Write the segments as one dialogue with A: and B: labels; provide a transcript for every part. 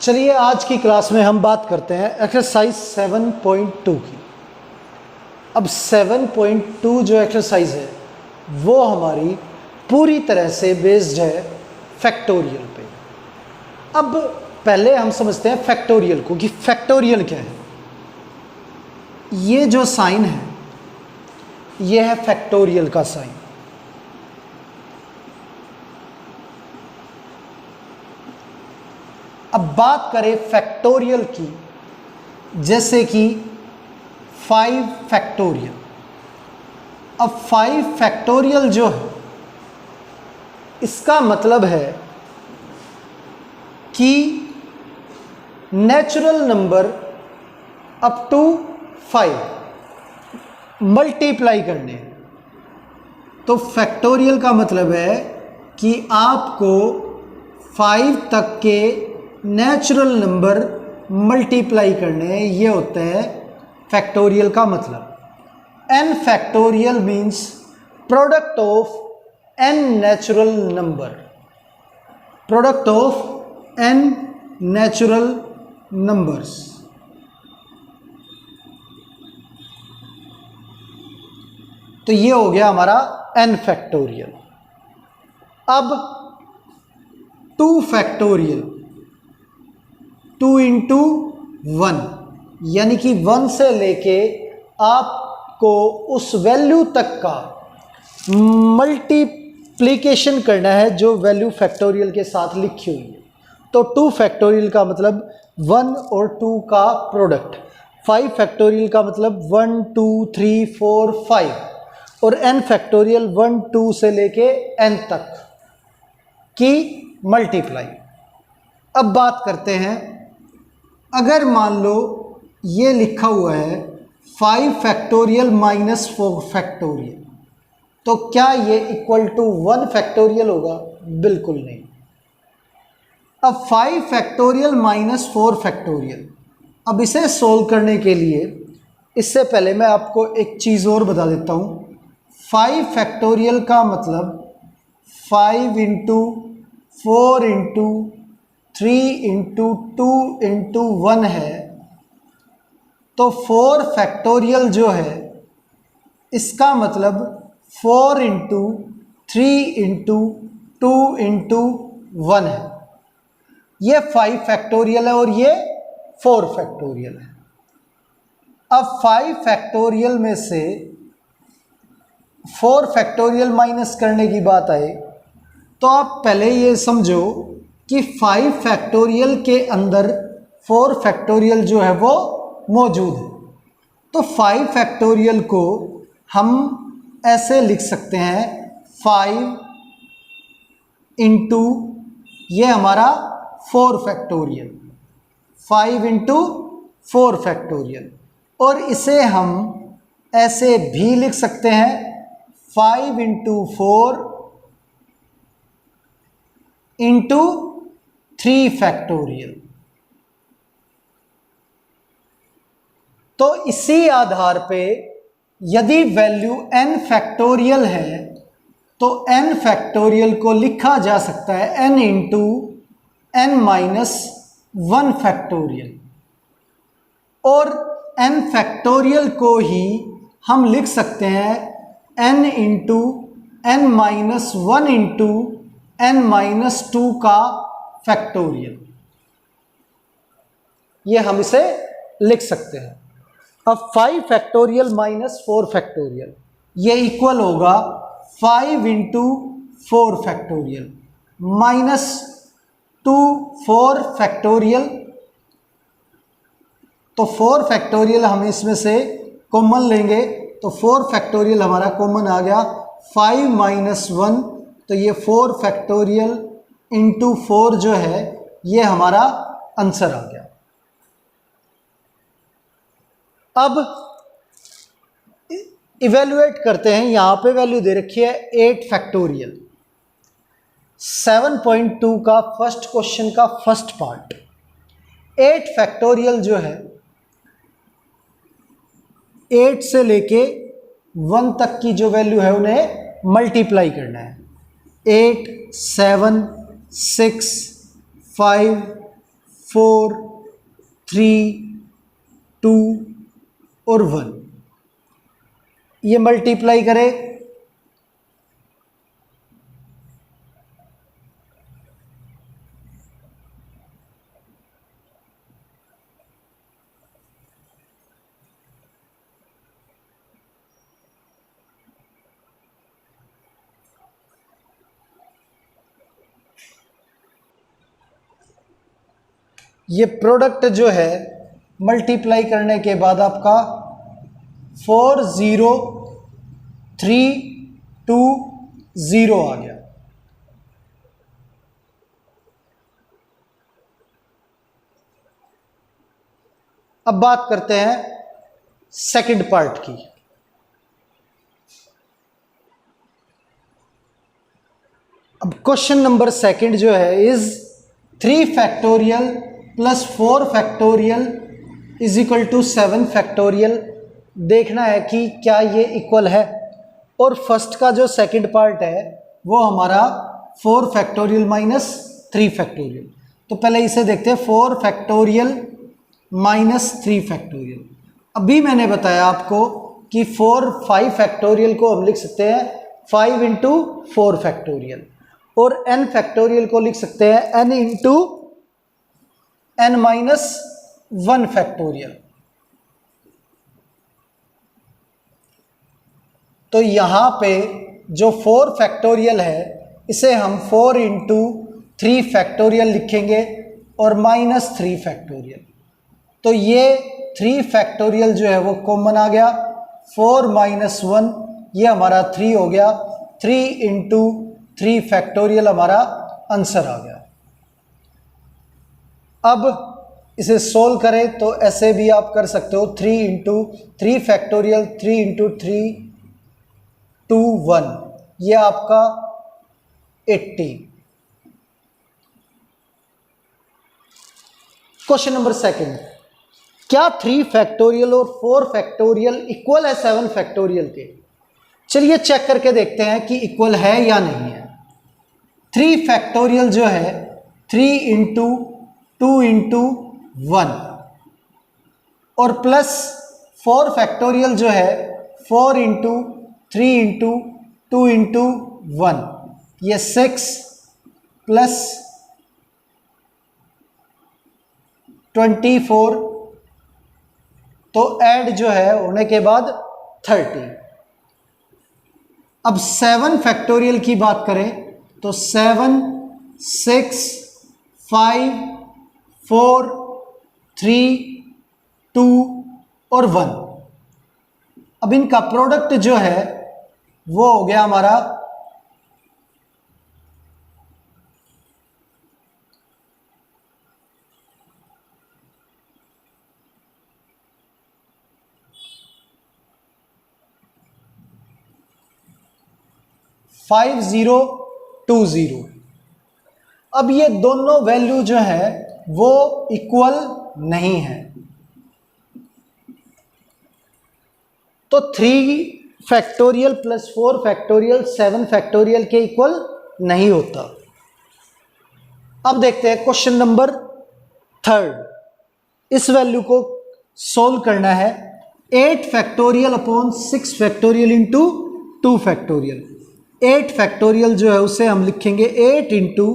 A: चलिए आज की क्लास में हम बात करते हैं एक्सरसाइज 7.2 की। अब 7.2 जो एक्सरसाइज है वो हमारी पूरी तरह से बेस्ड है फैक्टोरियल पे। अब पहले हम समझते हैं फैक्टोरियल को कि फैक्टोरियल क्या है। ये जो साइन है ये है फैक्टोरियल का साइन। अब बात करें फैक्टोरियल की, जैसे कि 5 फैक्टोरियल। अब 5 फैक्टोरियल जो है इसका मतलब है कि natural number up to 5 multiply करने हैं। तो फैक्टोरियल का मतलब है कि आपको 5 तक के नेचुरल नंबर मल्टीप्लाई करने हैं। ये होता है फैक्टोरियल का मतलब। n factorial means product of n natural number, product of n natural numbers. तो ये हो गया हमारा n फैक्टोरियल। अब 2 फैक्टोरियल, 2 इंटू 1, यानी कि 1 से लेके आपको उस वैल्यू तक का मल्टीप्लिकेशन करना है जो वैल्यू फैक्टोरियल के साथ लिखी हुई है। तो 2 फैक्टोरियल का मतलब 1 और 2 का प्रोडक्ट, 5 फैक्टोरियल का मतलब 1 2 3 4 5 और n फैक्टोरियल 1 2 से लेके n तक की मल्टीप्लाई। अब बात करते हैं, अगर मान लो ये लिखा हुआ है 5 फैक्टोरियल माइनस 4 फैक्टोरियल, तो क्या ये इक्वल टू 1 फैक्टोरियल होगा? बिल्कुल नहीं। अब 5 फैक्टोरियल माइनस 4 फैक्टोरियल, अब इसे सोल्व करने के लिए इससे पहले मैं आपको एक चीज़ और बता देता हूँ। 5 फैक्टोरियल का मतलब 5 इंटू 4 इंटू 3 इंटू 2 इंटू 1 है। तो 4 फैक्टोरियल जो है इसका मतलब 4 इंटू 3 इंटू 2 इंटू 1 है। ये 5 फैक्टोरियल है और ये 4 फैक्टोरियल है। अब 5 फैक्टोरियल में से 4 फैक्टोरियल माइनस करने की बात आए तो आप पहले ये समझो कि 5 फैक्टोरियल के अंदर 4 फैक्टोरियल जो है वो मौजूद है। तो 5 फैक्टोरियल को हम ऐसे लिख सकते हैं 5 इंटू ये हमारा 4 फैक्टोरियल, 5 इंटू 4 फैक्टोरियल। और इसे हम ऐसे भी लिख सकते हैं 5 इंटू 4 इंटू 3 फैक्टोरियल। तो इसी आधार पे यदि वैल्यू n फैक्टोरियल है तो n फैक्टोरियल को लिखा जा सकता है n into n minus 1 factorial, और n फैक्टोरियल को ही हम लिख सकते हैं n into n minus 1 into n minus 2 का फैक्टोरियल। ये हम इसे लिख सकते हैं। अब 5 फैक्टोरियल माइनस 4 फैक्टोरियल ये इक्वल होगा 5 इंटू 4 फैक्टोरियल माइनस 2 4 फैक्टोरियल। तो 4 फैक्टोरियल हम इसमें से कॉमन लेंगे तो 4 फैक्टोरियल हमारा कॉमन आ गया। 5 माइनस 1, तो ये 4 फैक्टोरियल इंटू 4 जो है ये हमारा आंसर आ गया। अब इवेल्युएट करते हैं। यहाँ पे वैल्यू दे रखी है 8 फैक्टोरियल। 7.2 का फर्स्ट क्वेश्चन का फर्स्ट पार्ट, 8 फैक्टोरियल जो है 8 से लेके 1 तक की जो वैल्यू है उन्हें मल्टीप्लाई करना है। 8 7 6 5 4, 3, 2 और 1, ये मल्टीप्लाई करें ये प्रोडक्ट जो है मल्टीप्लाई करने के बाद आपका 4, 0, 3, 2, 0 आ गया। अब बात करते हैं सेकंड पार्ट की। अब क्वेश्चन नंबर सेकंड जो है is 3 factorial plus 4 factorial is equal to 7 factorial. देखना है कि क्या ये इक्वल है। और फर्स्ट का जो सेकंड पार्ट है वो हमारा 4 फैक्टोरियल माइनस 3 फैक्टोरियल। तो पहले इसे देखते हैं, 4 फैक्टोरियल माइनस 3 फैक्टोरियल। अभी मैंने बताया आपको कि 5 फैक्टोरियल को हम लिख सकते हैं 5 इंटू 4 फैक्टोरियल, और n फैक्टोरियल को लिख सकते हैं n into n minus 1 factorial. तो यहां पे जो 4 फैक्टोरियल है इसे हम 4 इंटू 3 फैक्टोरियल लिखेंगे और माइनस 3 फैक्टोरियल। तो ये 3 फैक्टोरियल जो है वो कॉमन आ गया, 4 माइनस 1 ये हमारा 3 हो गया, 3 इंटू 3 फैक्टोरियल हमारा आंसर आ गया। अब इसे सोल्व करें तो ऐसे भी आप कर सकते हो, 3 इंटू 3 फैक्टोरियल, 3 इंटू 3, 2, 1, ये आपका 80। क्वेश्चन नंबर सेकंड, क्या 3 फैक्टोरियल और 4 फैक्टोरियल इक्वल है 7 फैक्टोरियल के? चलिए चेक करके देखते हैं कि इक्वल है या नहीं है। 3 फैक्टोरियल जो है 3 इंटू 2 इंटू 1, और प्लस 4 फैक्टोरियल जो है 4 इंटू 3 इंटू 2 इंटू 1, ये 6 प्लस 24, तो ऐड जो है होने के बाद 30। अब 7 फैक्टोरियल की बात करें तो 7, 6, 5, 4, 3, 2 और 1। अब इनका प्रोडक्ट जो है वो हो गया हमारा 5020। अब ये दोनों वैल्यू जो है वो इक्वल नहीं है, तो 3 फैक्टोरियल प्लस 4 फैक्टोरियल 7 फैक्टोरियल के इक्वल नहीं होता। अब देखते हैं क्वेश्चन नंबर थर्ड। इस वैल्यू को सोल्व करना है, 8 factorial upon 6 factorial into 2 factorial. 8 factorial जो है उसे हम लिखेंगे 8 इंटू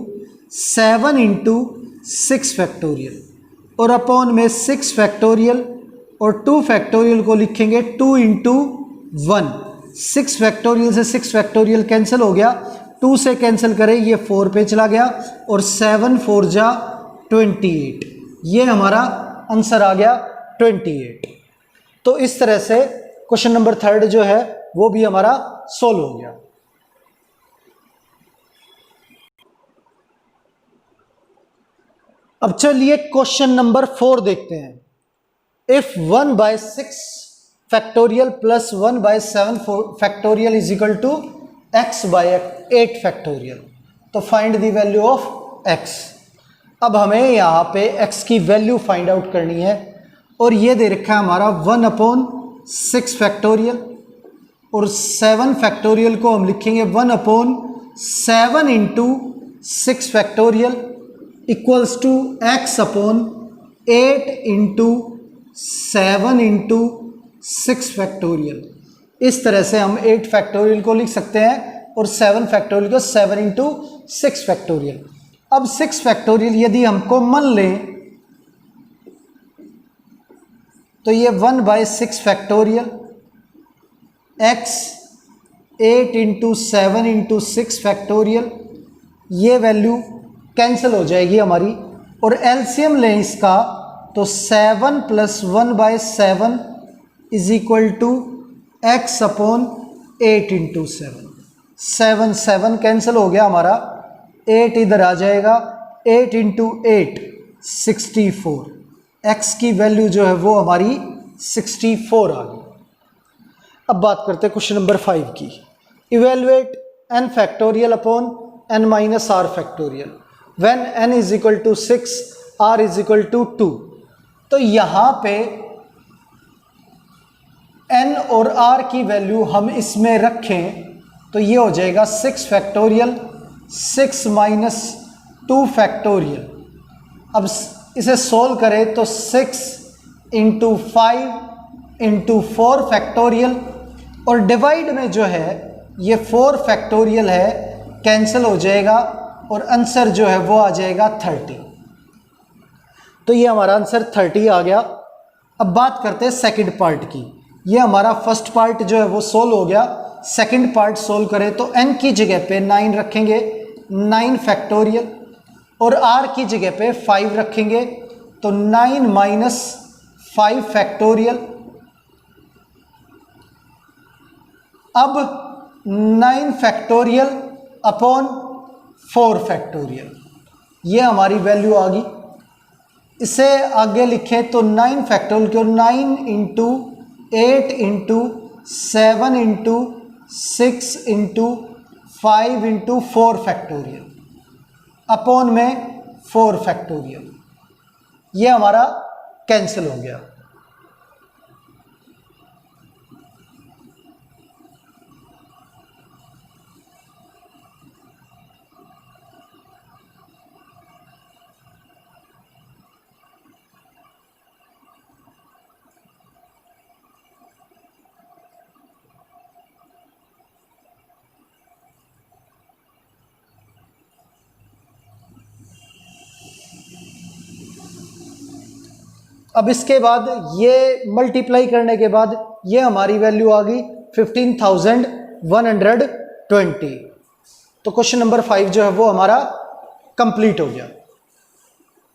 A: 7 इंटू 6 फैक्टोरियल, और अपॉन में 6 फैक्टोरियल, और 2 फैक्टोरियल को लिखेंगे 2 इंटू 1। 6 फैक्टोरियल से 6 फैक्टोरियल कैंसिल हो गया, 2 से कैंसिल करें ये 4 पे चला गया, और 7 4 जा 28, ये हमारा आंसर आ गया 28। तो इस तरह से क्वेश्चन नंबर थर्ड जो है वो भी हमारा सोल्व हो गया। अब चलिए क्वेश्चन नंबर 4 देखते हैं। If 1/6 factorial plus 1/7 factorial is equal to x/8 factorial, तो find the value of x। अब हमें यहाँ पे x की वैल्यू फाइंड आउट करनी है, और ये दे रखा है हमारा 1/6 फैक्टोरियल, और 7 फैक्टोरियल को हम लिखेंगे 1/7 into 6 factorial, equals to x upon 8 into 7 into 6 factorial. इस तरह से हम 8 फैक्टोरियल को लिख सकते हैं और 7 फैक्टोरियल को 7 इंटू 6 फैक्टोरियल। अब 6 फैक्टोरियल यदि हम कॉमन लें तो ये 1/6 factorial x 8 into 7 into 6 factorial, ये वैल्यू कैंसिल हो जाएगी हमारी, और एलसीएम लें इसका तो 7 + 1/7 is equal to x upon 8 into 7। 7 cancel हो गया हमारा, 8 इधर आ जाएगा, 8 इंटू 8 64। एक्स की वैल्यू जो है वो हमारी 64 आ गई। अब बात करते हैं क्वेश्चन नंबर 5 की। Evaluate n factorial upon n minus r factorial when n is equal to 6 r is equal to 2। तो यहाँ पे n और r की वैल्यू हम इसमें रखें तो ये हो जाएगा 6 फैक्टोरियल 6 माइनस 2 फैक्टोरियल। अब इसे सोल्व करें तो 6 इंटू 5 इंटू 4 फैक्टोरियल, और डिवाइड में जो है ये 4 फैक्टोरियल है, कैंसिल हो जाएगा और आंसर जो है वो आ जाएगा 30। तो ये हमारा आंसर 30 आ गया। अब बात करते हैं सेकंड पार्ट की। ये हमारा फर्स्ट पार्ट जो है वो सोल्व हो गया। सेकंड पार्ट सोल्व करें तो n की जगह पे 9 रखेंगे, 9 फैक्टोरियल, और r की जगह पे 5 रखेंगे तो 9 माइनस 5 फैक्टोरियल। अब 9 फैक्टोरियल अपॉन 4 फैक्टोरियल, ये हमारी वैल्यू आ गई। इसे आगे लिखें तो 9 फैक्टोरियल को 9 into 8 into 7 into 6 into 5 into 4 factorial upon में 4 फैक्टोरियल, ये हमारा कैंसिल हो गया। अब इसके बाद ये मल्टीप्लाई करने के बाद ये हमारी वैल्यू आ गई 15,120। तो क्वेश्चन नंबर 5 जो है वो हमारा कंप्लीट हो गया।